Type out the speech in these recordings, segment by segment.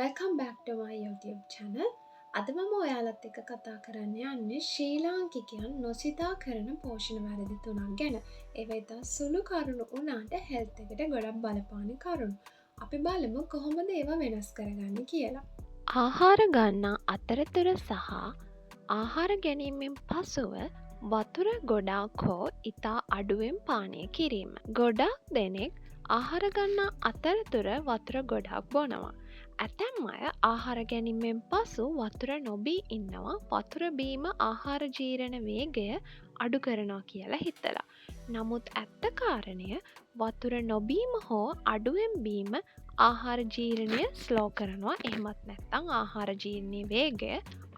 Welcome back to my YouTube channel. අද මම ඔයාලත් එක්ක කතා කරන්න යන්නේ ශ්‍රී ලාංකිකයන් නොසිතා කරන පෝෂණ වැරදි තුනක් ගැන. ඒවා ඉතා සුළු කරුණු වුණාට හෙල්ත් එකට ගොඩක් බලපාන කරුණු. අපි බලමු කොහොමද ඒවා වෙනස් කරගන්නේ කියලා. ආහාර ගන්නා අතරතුර සහ ආහාර ගැනීමෙන් පසුව වතුර ගොඩාක් හෝ ඉතා අඩුවෙන් පානය කිරීම. ගොඩාක් දෙනෙක් ආහාර ගන්නා අතරතුර වතුර ගොඩාක් බොනවා. ඇතැම් අය ආහාර ගැනීමෙන් පසු වතුර නොබී ඉන්නවා වතුර බීම ආහාර ජීරණ වේගය අඩු කරනවා කියලා හිතලා. නමුත් ඇත්ත කාරණය වතුර නොබීම හෝ අඩුවෙන් බීම ආහාර ජීරණය ස්ලෝ කරනවා. එහෙමත් නැත්නම් ආහාර ජීරණයේ වේගය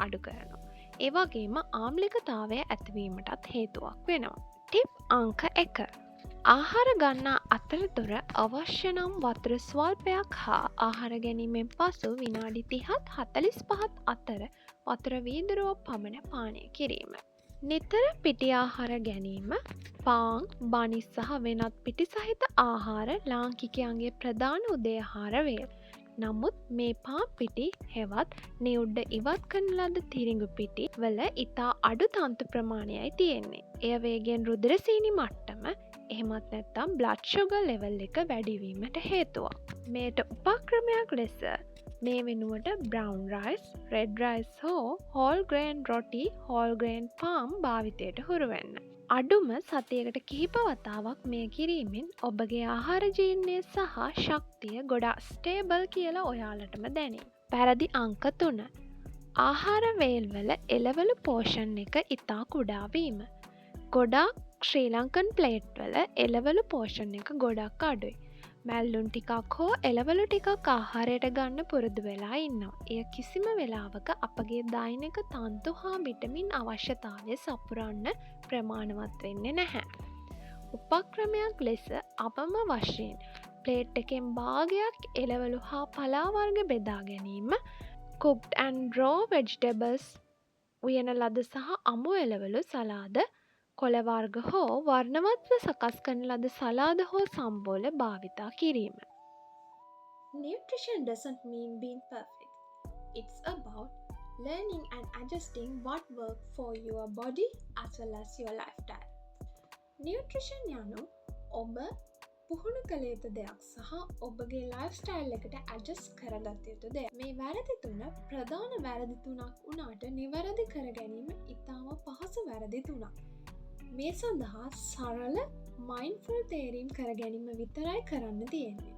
අඩු කරනවා. ඒ වගේම ආම්ලිකතාවය ඇතිවීමටත් හේතුවක් වෙනවා. ටිප් අංක 1. ආහාර ගන්නා අතරතුර අවශ්‍ය නම් වතුර ස්වල්පයක් හා ආහාර ගැනීමෙන් පසු විනාඩි 30-45 අතර වතුර වීදුරුවක් පමණ පානය කිරීම. නිතර පිටි ආහාර ගැනීම පාන්, බනි සහ වෙනත් පිටි සහිත ආහාර ලාංකිකයන්ගේ ප්‍රධාන උදේ ආහාර වේ. නමුත් මේ පාන් පිටි හෙවත් නියුඩ්ඩ ඉවත් කරන ලද තිරිඟු පිටි වල ඉතා අඩු තන්තු ප්‍රමාණයයි තියෙන්නේ. එය වේගෙන් රුධිර සීනි මට්ටම එහෙමත් නැත්නම් බ්ලඩ් ෂුගර් ලෙවල් එක වැඩි වීමට හේතුවක්. මේට උපක්‍රමයක් ලෙස මේ වෙනුවට බ්‍රවුන් රයිස්, රෙඩ් රයිස් හෝ හෝල් ග්‍රේන් රොටි, හෝල් ග්‍රේන් පාම් භාවිතයට හුරු වෙන්න. අඩුම සතියකට කිහිප වතාවක් මෙය කිරීමෙන් ඔබගේ ආහාර ජීර්ණය සහ ශක්තිය ගොඩාක් ස්ටේබල් කියලා ඔයාලටම දැනේ. පැරදි අංක 3. ආහාර වේල්වල එළවලු පෝෂන් එක ඉතා කුඩා වීම. ගොඩාක් ශ්‍රී ලංකන් ප්ලේට් වල එළවලු පෝෂන් එක ගොඩක් අඩුයි. මැල්ලුම් ටිකක් හෝ එළවලු ටිකක් ආහාරයට ගන්න පුරුදු වෙලා ඉන්නවා. එය කිසිම වෙලාවක අපගේ දෛනික තන්තු හා විටමින් අවශ්‍යතාවය සපුරන්න ප්‍රමාණවත් වෙන්නේ නැහැ. උපක්‍රමයක් ලෙස අපම වශයෙන් ප්ලේට් එකෙන් භාගයක් එළවලු හා පලා වර්ග බෙදා ගැනීම, cooked and raw vegetables උයන ලද සහ අමු එළවලු සලාද, කොළ වර්ග හෝ වර්ණවත්ව සකස් කරන ලද සලාද හෝ සම්බෝල භාවිතා කිරීම. Nutrition doesn't mean being perfect. It's about learning and adjusting what works for your body as well as your lifestyle. Nutrition යනු ඔබ පුහුණු කළ යුතු දෙයක් සහ ඔබගේ ලයිෆ්ස්ටයිල් එකට ඇඩ්ජස්ට් කරගත යුතු දෙයක්. මේ වැරදි තුන ප්‍රධාන වැරදි තුනක් වුණාට නිවැරදි කර ගැනීම ඉතාම පහසු වැරදි තුනක්. මේ සඳහා සරල මයින්ඩ්ෆුල් තේරීම් කර ගැනීම විතරයි කරන්න තියෙන්නේ.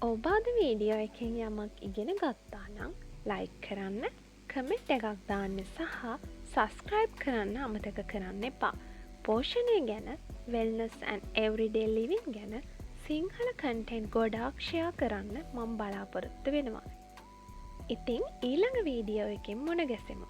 ඔබ අද වීඩියෝ එකෙන් යමක් ඉගෙන ගත්තා නම් ලයික් කරන්න, කමෙන්ට් එකක් දාන්න සහ සබස්ක්‍රයිබ් කරන්න අමතක කරන්න එපා. පෝෂණය ගැන, වෙල්නස් and everyday living ගැන සිංහල කන්ටෙන්ට් ගොඩාක් ෂෙයා කරන්න මම බලාපොරොත්තු වෙනවා. ඉතින් ඊළඟ වීඩියෝ එකෙන් මුණ ගැසෙමු.